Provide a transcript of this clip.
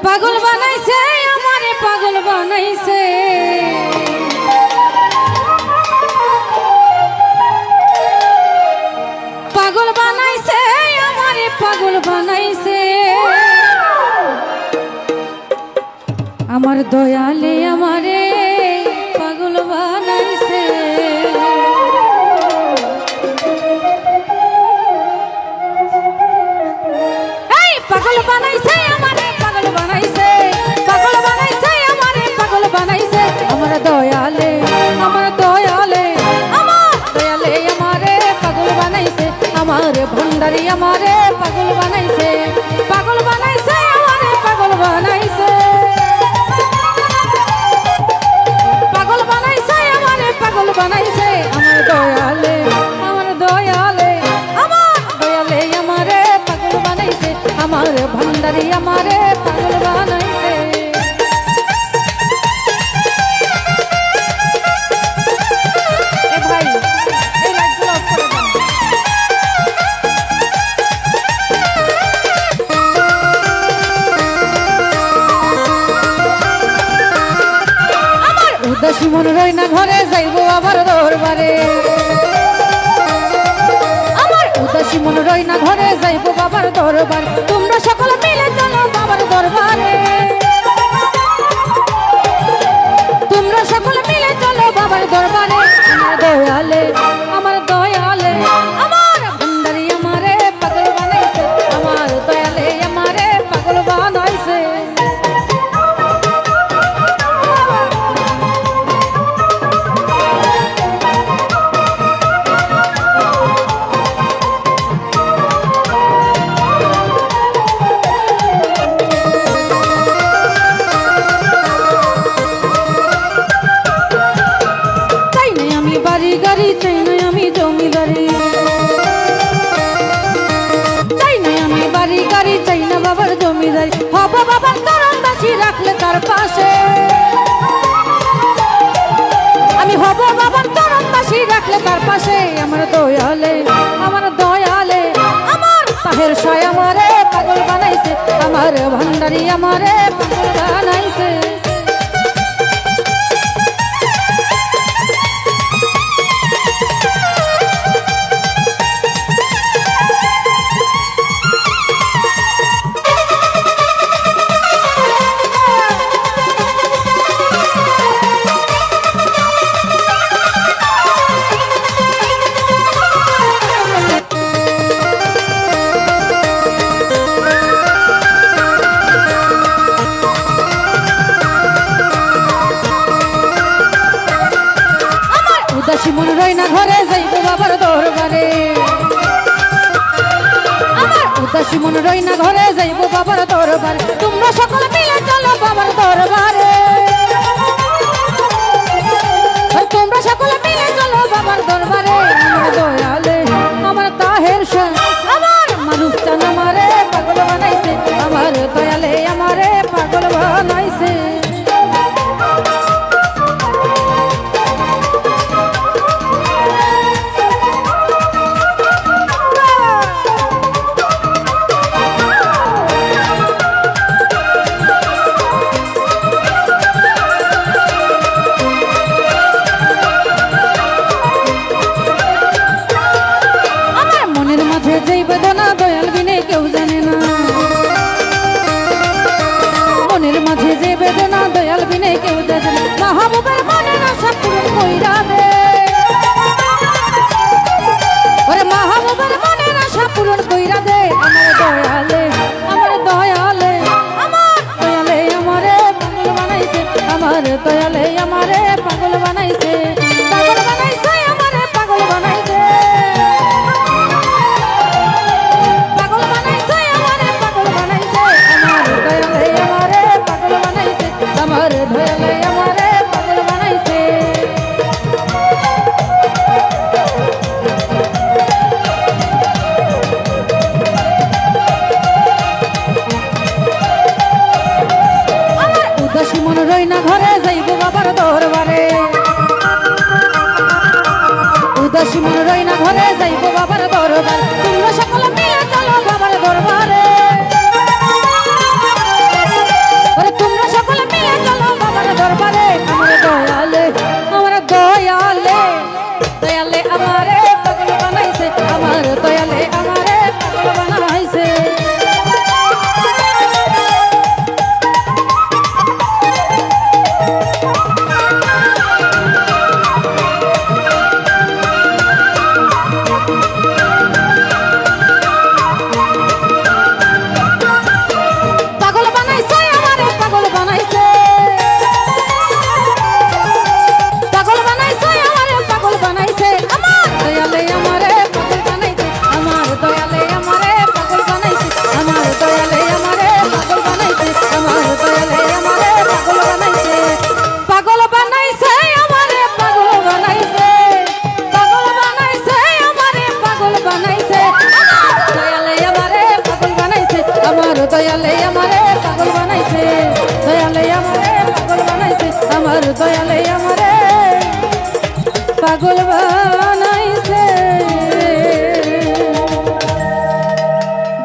পাগল বানাইছে আমারে পাগল বানাইছে পাগল বানাইছে আমারে পাগল বানাইছে আমার দয়ালে আমারে পাগল বানাইছে এই পাগল বানাইছে আমারে পাগল বানাইছে পাগল বানাইছে আমারে পাগল বানাইছে আমার দয়ালে আমারে আমারে পাগল বানাইছে আমার ভণ্ডারি আমারে পাগল বানাইছে আমারে পাগল বানাইছে পাগল বানাইছে আমারে পাগল বানাইছে আমার দয়ালে আমারে পাগল বানাইছে আমার ভণ্ডারি আমারে পাগল বানাইছে উদাসী মন রই না ঘরে যাইবো আবার দরবারে আমার উদাসী মন রই না ঘরে যাইবো বাবার দরবার তোমরা সকলে মিলে চলো বাবার দরবারে তোমরা সকলে মিলে চলো বাবার দরবারে আমার দয়ালে আমার ভণ্ডারি আমারে পাগল বানাইছে আমার দয়ালে আমারে পাগল বানাইছে গাড়ি চাই না আমি জমিদারি চাই না আমি বাড়ি গাড়ি চাই না বাবার জমিদারি হব বাবার কারণ দাসী রাখলে তার পাশে আমি হব বাবার কারণ দাসী রাখলে তার পাশে আমার দয়ালে আমার তাহের সায় আমারে পাগল বানাইছে আমার ভণ্ডারি আমারে পাগল বানাইছে উদাসী মন রই না ঘরে যাইবো বাবার দরবারে আমার উদাসী মন রই না ঘরে যাইবো বাবার দরবারে তোমরা সকলে মিলে চলো বাবার দরবারে তোমরা সকলে মিলে চলো বাবার দরবারে আমার দয়ালে আমার তাহের শাহ আমার মারুফ চান আমারে পাগল বানাইছে আমার দয়ালে আমারে পাগল বানাইছে যেই বেদনা দয়াল বিনে কেউ জানে না মনের মাঝে যে বেদনা দয়াল বিনে কেউ জানে না মাহবুবের মনের আশা পূরণ কইরা দে ওরে মাহবুবের মনের আশা পূরণ কইরা দে আমার দয়ালে আমারে পাগল বানাইছে আমার দয়ালে আমারে পাগল বানাইছে আমারে পাগল বানাইছে আমার দয়ালে আমারে পাগল বানাইছে আমার উদাসী মন রই না ঘরে যাইবো বাবার দরবারে উদাসী মন রই না ঘরে যাইবো বাবার দরবার তোমরা সকলে মিলে চলো বাবার দরবারে দয়ালে আমারে পাগল বানাইছে।